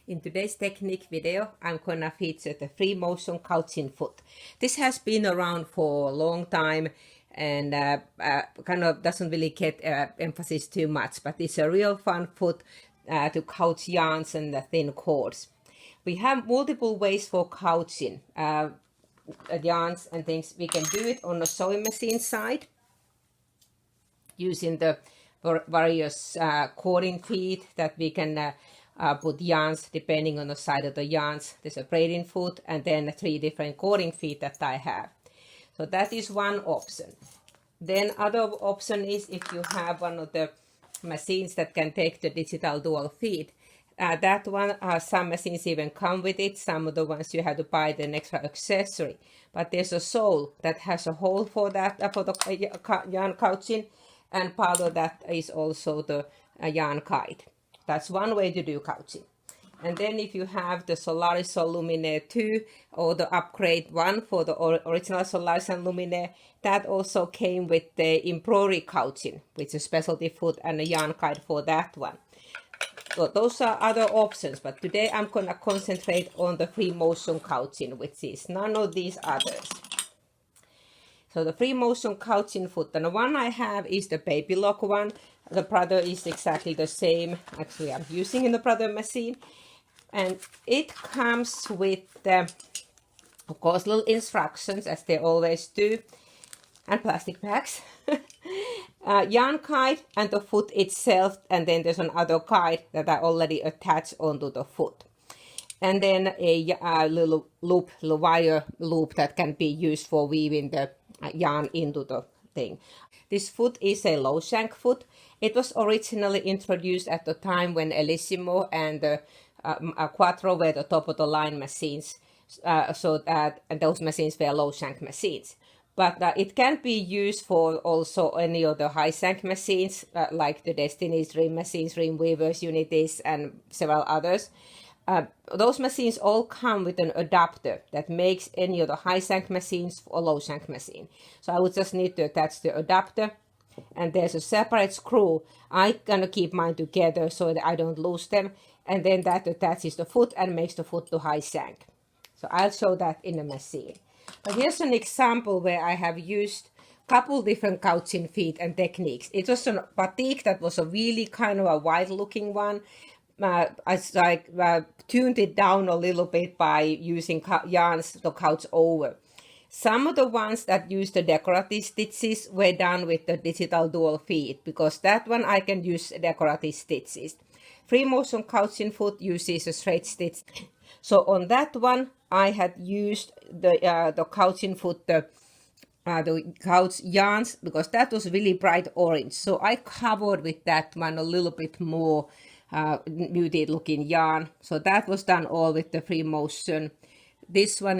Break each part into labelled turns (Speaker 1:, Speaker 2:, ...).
Speaker 1: In today's technique video, I'm gonna feature the free motion couching foot. This has been around for a long time and kind of doesn't really get emphasis too much, but it's a real fun foot to couch yarns and the thin cords. We have multiple ways for couching yarns and things. We can do it on the sewing machine side using the various cording feet that we can put yarns depending on the side of the yarns. There's a braiding foot and then 3 different cording feet that I have. So that is one option. Then other option is if you have one of the machines that can take the digital dual feet. That one, some machines even come with it. Some of the ones you have to buy the extra accessory. But there's a sole that has a hole for that, for the yarn couching. And part of that is also the yarn kite. That's one way to do couching. And then if you have the Solaris Sol Luminaire 2 or the upgrade one for the original Solaris and Luminaire, that also came with the embroidery couching, which is a specialty foot and a yarn kite for that one. So those are other options, but today I'm going to concentrate on the free motion couching, which is none of these others. So the free motion couching foot, and the one I have is the baby lock one. The brother is exactly the same. Actually, I'm using in the brother machine. And it comes with, of course, little instructions, as they always do, and plastic bags. Yarn kite and the foot itself, and then there's another kite that I already attached onto the foot. And then a little loop, little wire loop that can be used for weaving the yarn into the thing. This foot is a low shank foot. It was originally introduced at the time when Elissimo and the Quattro were the top of the line machines, and those machines were low shank machines. But it can be used for also any of the high shank machines, like the Destiny's Dream machines, Dream Weavers, Unities, and several others. Those machines all come with an adapter that makes any of the high shank machines a low shank machine. So I would just need to attach the adapter, and there's a separate screw. I'm gonna keep mine together so that I don't lose them, and then that attaches the foot and makes the foot to high shank. So I'll show that in the machine. But here's an example where I have used a couple different couching feet and techniques. It was a batik that was a really kind of a wide looking one. I tuned it down a little bit by using yarns to couch over. Some of the ones that use the decorative stitches were done with the digital dual feet, because that one I can use decorative stitches. Free motion couching foot uses a straight stitch. So on that one, I had used the couching foot, the couch yarns, because that was really bright orange. So I covered with that one a little bit more muted looking yarn. So that was done all with the free motion. This one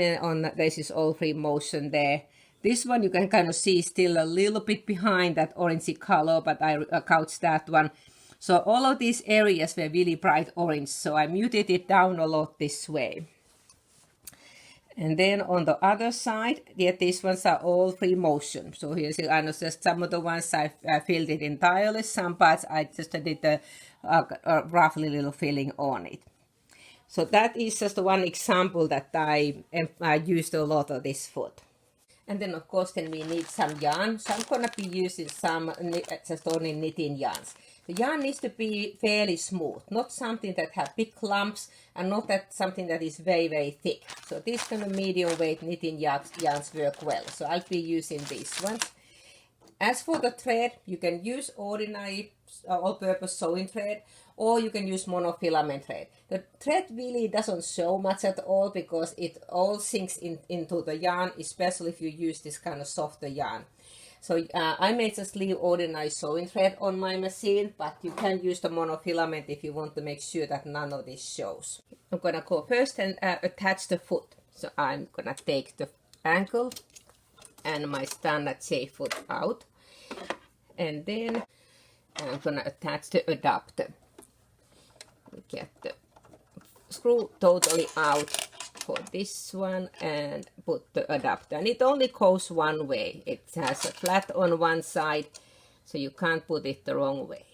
Speaker 1: this is all free motion there. This one you can kind of see still a little bit behind that orangey color, but I couched that one. So all of these areas were really bright orange, so I muted it down a lot this way. And then on the other side, these ones are all free motion. So here's just some of the ones I filled it entirely. Some parts I just did a roughly little filling on it. So that is just one example that I used a lot of this foot. And then of course then we need some yarn. So I'm gonna be using some just only knitting yarns. The yarn needs to be fairly smooth, not something that has big clumps and not that something that is very, very thick. So these kind of medium weight knitting yarns work well. So I'll be using these ones. As for the thread, you can use ordinary all-purpose sewing thread, or you can use monofilament thread. The thread really doesn't show much at all because it all sinks into the yarn, especially if you use this kind of softer yarn. So I may just leave ordinary sewing thread on my machine, but you can use the monofilament if you want to make sure that none of this shows. I'm gonna go first and attach the foot. So I'm gonna take the ankle and my standard shape foot out, and then I'm gonna attach the adapter. Get the screw totally out for this one and put the adapter, and it only goes one way. It has a flat on one side, so you can't put it the wrong way.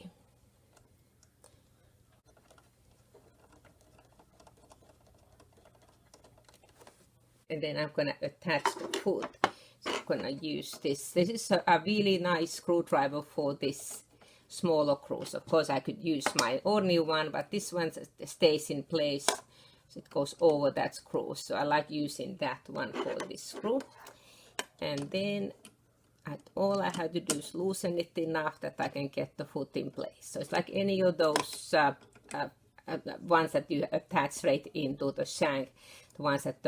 Speaker 1: And then I'm gonna attach the foot. So I'm gonna use this. This is a really nice screwdriver for this smaller screws. Of course, I could use my ordinary one, but this one stays in place. So it goes over that screw. So I like using that one for this screw. And then all I have to do is loosen it enough that I can get the foot in place. So it's like any of those ones that you attach straight into the shank, the ones that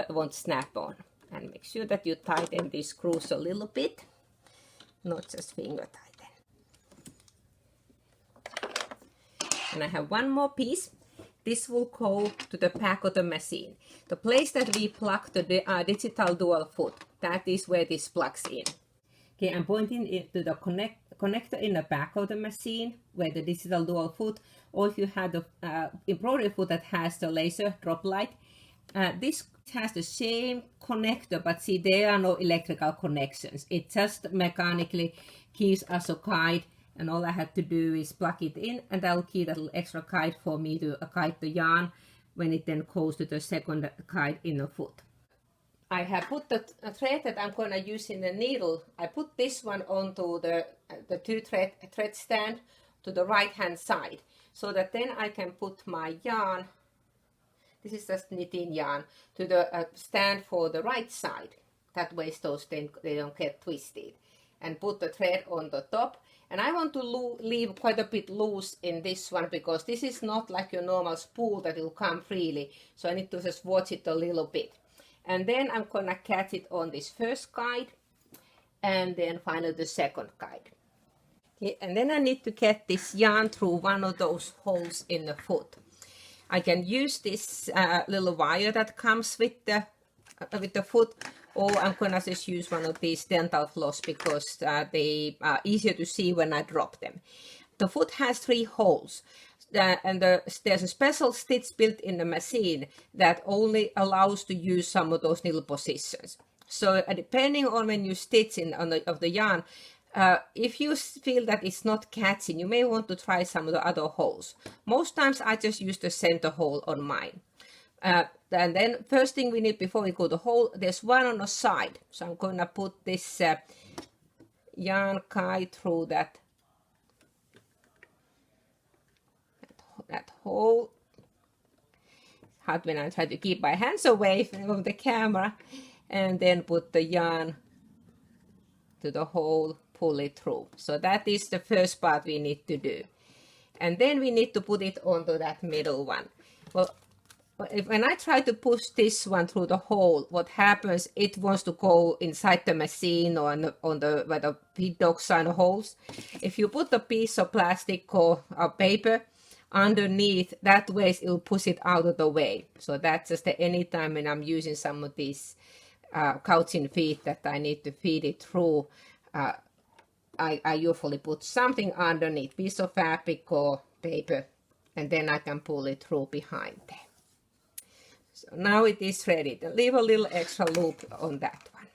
Speaker 1: won't snap on. And make sure that you tighten these screws a little bit, not just finger tighten. And I have one more piece. This will go to the back of the machine. The place that we plug the digital dual foot, that is where this plugs in. Okay, I'm pointing it to the connector in the back of the machine, where the digital dual foot, or if you have the embroidery foot that has the laser drop light, this has the same connector, but see, there are no electrical connections. It just mechanically gives us a guide, and all I have to do is plug it in, and that will give that little extra guide for me to guide the yarn when it then goes to the second guide in the foot. I have put the thread that I'm going to use in the needle. I put this one onto the two thread stand to the right hand side, so that then I can put my yarn, this is just knitting yarn, to the stand for the right side. That way those then they don't get twisted. And put the thread on the top. And I want to leave quite a bit loose in this one, because this is not like your normal spool that will come freely. So I need to just watch it a little bit. And then I'm going to catch it on this first guide, and then finally the second guide. Okay, and then I need to get this yarn through one of those holes in the foot. I can use this little wire that comes with the foot, or I'm going to just use one of these dental floss, because they are easier to see when I drop them. The foot has 3 holes. And there's a special stitch built in the machine that only allows to use some of those little positions. So depending on when you stitch in of the yarn, if you feel that it's not catching, you may want to try some of the other holes. Most times I just use the center hole on mine. And then first thing we need before we go to the hole, there's one on the side. So I'm going to put this yarn guide through that hole. Hard when I try to keep my hands away from the camera, and then put the yarn to the hole, pull it through. So that is the first part we need to do. And then we need to put it onto that middle one. Well, when I try to push this one through the hole, what happens, it wants to go inside the machine or on the where the feed dogs are in the holes. If you put a piece of plastic or paper underneath, that way it will push it out of the way. So that's just any time when I'm using some of these couching feet that I need to feed it through, I usually put something underneath, piece of fabric or paper, and then I can pull it through behind there. So now it is ready. Leave a little extra loop on that one.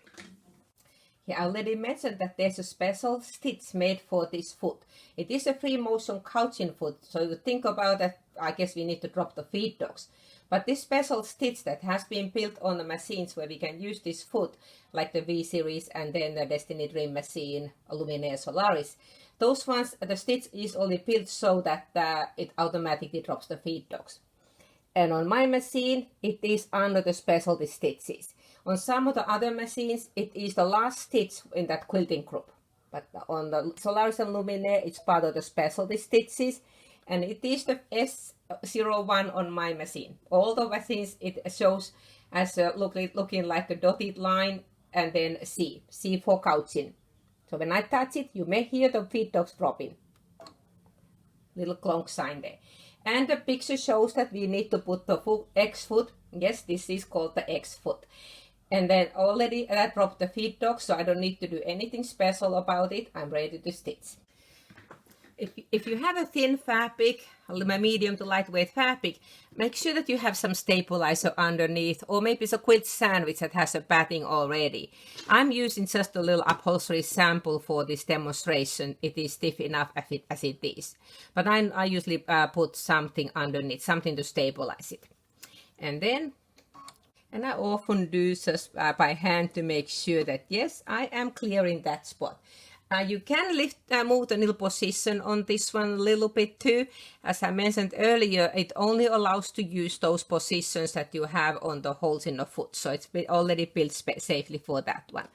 Speaker 1: I already mentioned that there's a special stitch made for this foot. It is a free motion couching foot, so you think about that. I guess we need to drop the feed dogs. But this special stitch that has been built on the machines where we can use this foot, like the V series and then the Destiny Dream machine, Luminaire Solaris, those ones, the stitch is only built so that it automatically drops the feed dogs. And on my machine, it is under the specialty stitches. On some of the other machines, it is the last stitch in that quilting group. But on the Solaris and Luminaire, it's part of the specialty stitches. And it is the S01 on my machine. All the machines, it shows as looking like a dotted line, and then C for couching. So when I touch it, you may hear the feed dogs dropping. Little clonk sign there. And the picture shows that we need to put the X foot. Yes, this is called the X foot. And then already that dropped the feed dog, so I don't need to do anything special about it. I'm ready to stitch. If you have a thin fabric, a medium to lightweight fabric, make sure that you have some stabilizer underneath, or maybe it's a quilt sandwich that has a batting already. I'm using just a little upholstery sample for this demonstration. It is stiff enough as it is. But I usually put something underneath, something to stabilize it. And then And I often do just by hand to make sure that, yes, I am clearing that spot. You can move the nil position on this one a little bit too. As I mentioned earlier, it only allows to use those positions that you have on the holes in the foot. So it's already built safely for that one.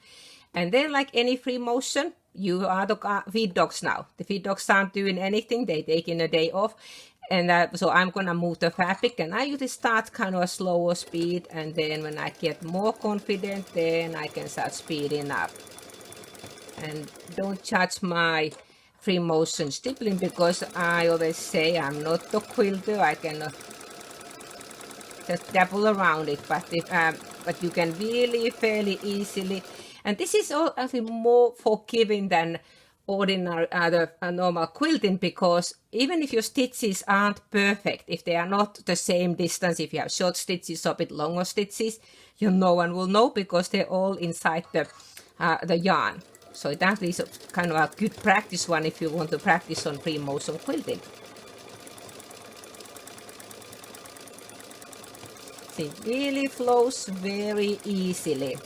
Speaker 1: And then, like any free motion, you are the feed dogs now. The feed dogs aren't doing anything. They're taking a day off. And so I'm going to move the fabric, and I usually start kind of a slower speed. And then when I get more confident, then I can start speeding up. And don't judge my free motion stippling, because I always say I'm not the quilter. I cannot just dabble around it, but but you can really fairly easily. And this is actually more forgiving than ordinary normal quilting, because even if your stitches aren't perfect, if they are not the same distance, if you have short stitches or a bit longer stitches, no one will know, because they're all inside the yarn. So that is kind of a good practice one if you want to practice on free motion quilting. It really flows very easily.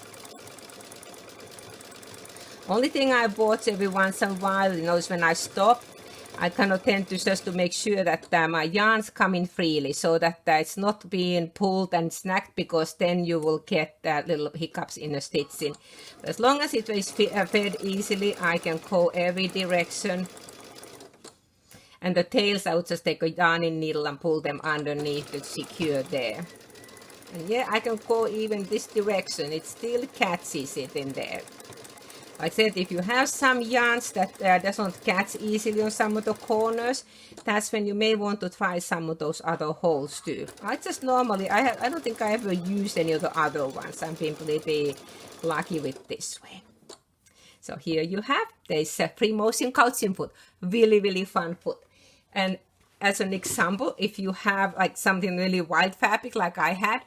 Speaker 1: Only thing I watch every once in a while, is when I stop, I kind of tend to just to make sure that my yarn's coming freely, so that it's not being pulled and snagged, because then you will get little hiccups in the stitching. As long as it is fed easily, I can go every direction. And the tails, I would just take a yarning needle and pull them underneath to secure there. And yeah, I can go even this direction. It still catches it in there. Like I said, if you have some yarns that doesn't catch easily on some of the corners, that's when you may want to try some of those other holes too. I just normally, I don't think I ever used any of the other ones. I'm completely lucky with this way. So here you have, there's a free motion couching foot. Really, really fun foot. And as an example, if you have like something really wild fabric like I had,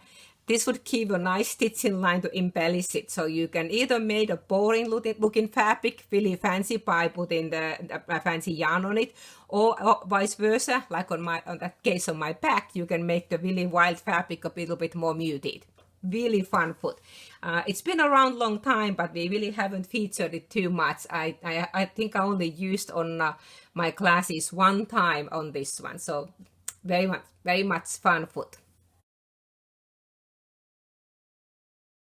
Speaker 1: this would give a nice stitching line to embellish it. So you can either make a boring looking fabric really fancy by putting the fancy yarn on it, or vice versa, like on that case on my back, you can make the really wild fabric a little bit more muted. Really fun foot. It's been around a long time, but we really haven't featured it too much. I think I only used on my classes one time on this one. So very much fun foot.